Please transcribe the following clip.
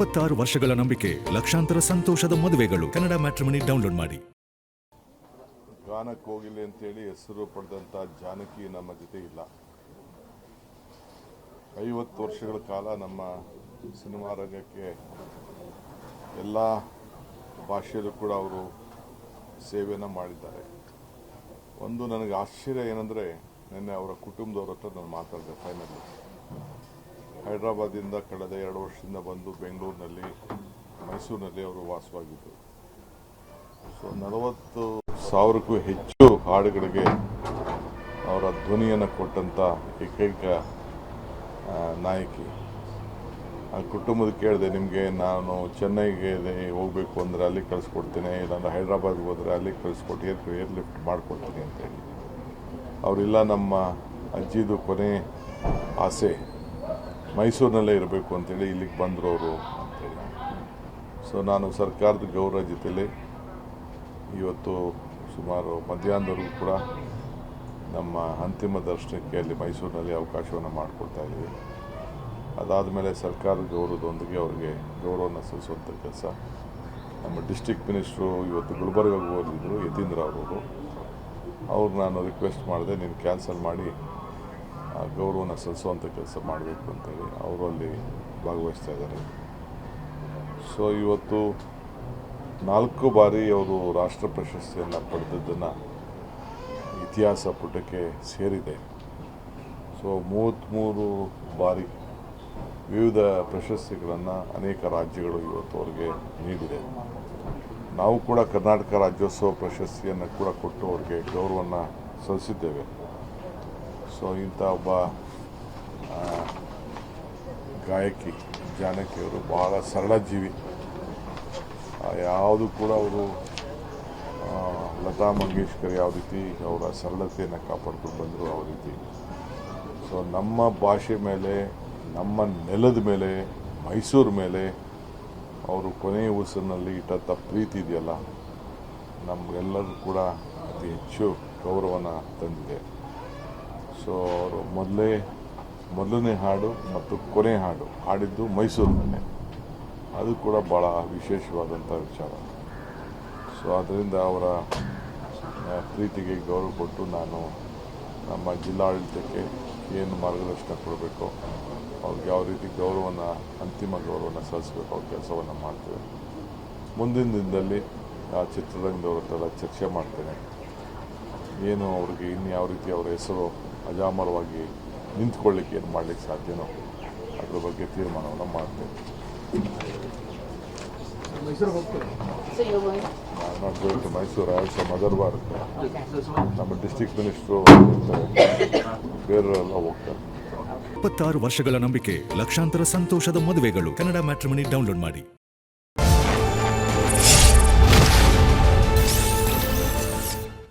26 ವರ್ಷಗಳ ನಂಬಿಕೆ, ಲಕ್ಷಾಂತರ ಸಂತೋಷದ ಮದುವೆಗಳು. ಕನ್ನಡ ಮ್ಯಾಟ್ರಿಮನಿ ಡೌನ್ಲೋಡ್ ಮಾಡಿ. ಗಾನ ಕೋಗಿಲೆ ಅಂತೇಳಿ ಹೆಸರು ಪಡೆದಂಥ ಜಾನಕಿ ನಮ್ಮ ಜೊತೆ ಇಲ್ಲ. 50 ವರ್ಷಗಳ ಕಾಲ ನಮ್ಮ ಸಿನಿಮಾ ರಂಗಕ್ಕೆ ಎಲ್ಲ ಭಾಷೆಯಲ್ಲೂ ಕೂಡ ಅವರು ಸೇವೆಯನ್ನು ಮಾಡಿದ್ದಾರೆ. ಒಂದು ನನಗೆ ಆಶ್ಚರ್ಯ ಏನಂದರೆ, ನಿನ್ನೆ ಅವರ ಕುಟುಂಬದವ್ರ ಹತ್ರ ನಾನು ಮಾತಾಡಿದೆ. ಫೈನಲಿ ಹೈದರಾಬಾದಿಂದ ಕಳೆದ 2 ವರ್ಷದಿಂದ ಬಂದು ಬೆಂಗಳೂರಿನಲ್ಲಿ, ಮೈಸೂರಿನಲ್ಲಿ ಅವರು ವಾಸವಾಗಿದ್ದರು. ಸೊ 40,000ಕ್ಕೂ ಹೆಚ್ಚು ಹಾಡುಗಳಿಗೆ ಅವರ ಧ್ವನಿಯನ್ನು ಕೊಟ್ಟಂಥ ಏಕೈಕ ನಾಯಕಿ. ಆ ಕುಟುಂಬದ ಕೇಳಿದೆ, ನಿಮಗೆ ನಾನು ಚೆನ್ನೈಗೆ ಹೋಗಬೇಕು ಅಂದರೆ ಅಲ್ಲಿ ಕಳಿಸ್ಕೊಡ್ತೀನಿ, ಇಲ್ಲಾಂದ್ರೆ ಹೈದ್ರಾಬಾದ್ಗೆ ಹೋದರೆ ಅಲ್ಲಿ ಕಳಿಸ್ಕೊಟ್ಟು ಏರ್ ಲಿಫ್ಟ್ ಮಾಡಿಕೊಡ್ತೀನಿ ಅಂತೇಳಿ. ಅವರಿಲ್ಲ, ನಮ್ಮ ಅಜ್ಜಿದು ಕೊನೆ ಆಸೆ ಮೈಸೂರಿನಲ್ಲೇ ಇರಬೇಕು ಅಂತೇಳಿ ಇಲ್ಲಿಗೆ ಬಂದರು ಅವರು ಅಂತೇಳಿ. ಸೊ ನಾನು ಸರ್ಕಾರದ ಗೌರವ ಜೊತೆಲಿ ಇವತ್ತು ಸುಮಾರು ಮಧ್ಯಾಹ್ನದವರೆಗೂ ಕೂಡ ನಮ್ಮ ಅಂತಿಮ ದರ್ಶನಕ್ಕೆ ಅಲ್ಲಿ ಮೈಸೂರಿನಲ್ಲಿ ಅವಕಾಶವನ್ನು ಮಾಡಿಕೊಡ್ತಾ ಇದ್ದೀವಿ. ಅದಾದ ಮೇಲೆ ಸರ್ಕಾರದ ಗೌರವದೊಂದಿಗೆ ಅವರಿಗೆ ಗೌರವವನ್ನು ಸಲ್ಲಿಸುವಂಥ ಕೆಲಸ ನಮ್ಮ ಡಿಸ್ಟ್ರಿಕ್ಟ್ ಮಿನಿಸ್ಟ್ರು ಇವತ್ತು ಗುಲ್ಬರ್ಗಾಗೆ ಹೋಗಿದ್ದರು, ಯತೀಂದ್ರ ಅವರು. ಅವ್ರು ನಾನು ರಿಕ್ವೆಸ್ಟ್ ಮಾಡಿದೆ, ನೀನು ಕ್ಯಾನ್ಸಲ್ ಮಾಡಿ ಗೌರವವನ್ನು ಸಲ್ಲಿಸುವಂಥ ಕೆಲಸ ಮಾಡಬೇಕು ಅಂತೇಳಿ. ಅವರು ಅಲ್ಲಿ ಭಾಗವಹಿಸ್ತಾ ಇದ್ದಾರೆ. ಸೊ ಇವತ್ತು 4 ಬಾರಿ ಅವರು ರಾಷ್ಟ್ರ ಪ್ರಶಸ್ತಿಯನ್ನು ಪಡೆದದ್ದನ್ನು ಇತಿಹಾಸ ಪುಟಕ್ಕೆ ಸೇರಿದೆ. ಸೊ 33 ಬಾರಿ ವಿವಿಧ ಪ್ರಶಸ್ತಿಗಳನ್ನು ಅನೇಕ ರಾಜ್ಯಗಳು ಇವತ್ತು ಅವರಿಗೆ ನೀಡಿದೆ. ನಾವು ಕೂಡ ಕರ್ನಾಟಕ ರಾಜ್ಯೋತ್ಸವ ಪ್ರಶಸ್ತಿಯನ್ನು ಕೂಡ ಕೊಟ್ಟು ಅವರಿಗೆ ಗೌರವವನ್ನು ಸಲ್ಲಿಸಿದ್ದೇವೆ. ಸೊ ಇಂಥ ಒಬ್ಬ ಗಾಯಕಿ ಜಾನಕಿಯವರು ಬಹಳ ಸರಳ ಜೀವಿ. ಯಾವುದು ಕೂಡ ಅವರು ಲತಾ ಮಂಗೇಶ್ಕರ್ ಯಾವ ರೀತಿ ಅವರ ಸರಳತೆಯನ್ನು ಕಾಪಾಡ್ಕೊಂಡು ಬಂದರು, ಯಾವ ರೀತಿ. ಸೊ ನಮ್ಮ ಭಾಷೆ ಮೇಲೆ, ನಮ್ಮ ನೆಲದ ಮೇಲೆ, ಮೈಸೂರು ಮೇಲೆ ಅವರು ಕೊನೆಯ ಉಸಿರಿನಲ್ಲಿ ಇಟ್ಟಂಥ ಪ್ರೀತಿ ಇದೆಯಲ್ಲ, ನಮಗೆಲ್ಲರೂ ಕೂಡ ಅತಿ ಹೆಚ್ಚು ಗೌರವನ ತಂದಿದೆ. ಸೊ ಅವರು ಮೊದಲನೇ ಹಾಡು ಮತ್ತು ಕೊನೆ ಹಾಡು ಹಾಡಿದ್ದು ಮೈಸೂರಿನಲ್ಲೇ. ಅದು ಕೂಡ ಭಾಳ ವಿಶೇಷವಾದಂಥ ವಿಚಾರ. ಸೊ ಅದರಿಂದ ಅವರ ಪ್ರೀತಿಗೆ ಗೌರವ ಕೊಟ್ಟು ನಾನು ನಮ್ಮ ಜಿಲ್ಲಾಡಳಿತಕ್ಕೆ ಏನು ಮಾರ್ಗದರ್ಶನ ಕೊಡಬೇಕು, ಅವ್ರಿಗೆ ಯಾವ ರೀತಿ ಅಂತಿಮ ಗೌರವನ ಸಲ್ಲಿಸಬೇಕು, ಅವ್ರ ಕೆಲಸವನ್ನು ಮಾಡ್ತೇವೆ. ಮುಂದಿನ ದಿನದಲ್ಲಿ ಆ ಚಿತ್ರರಂಗದವ್ರ ಹತ್ರ ಚರ್ಚೆ ಮಾಡ್ತೇನೆ. ಏನು ಅವ್ರಿಗೆ ಯಾವ ರೀತಿ ಅವರ ಹೆಸರು ಅಜಾಮರವಾಗಿ ನಿಂತ್ಕೊಳ್ಳಿಕ್ಕೆ ಏನು ಮಾಡಲಿಕ್ಕೆ ಸಾಧ್ಯನೋ ಅದ್ರ ಬಗ್ಗೆ ತೀರ್ಮಾನವನ್ನು ಮಾಡ್ತೇನೆ. Not going to Mysuru, I also mother work. ನಮ್ಮ ಡಿಸ್ಟ್ರಿಕ್ಟ್ ಮಿನಿಸ್ಟ್ರು ಬೇರೆಲ್ಲ ಹೋಗ್ತಾರೆ. 26 ವರ್ಷಗಳ ನಂಬಿಕೆ, ಲಕ್ಷಾಂತರ ಸಂತೋಷದ ಮದುವೆಗಳು. ಕನ್ನಡ ಮ್ಯಾಟ್ರಿಮನಿ ಡೌನ್ಲೋಡ್ ಮಾಡಿ.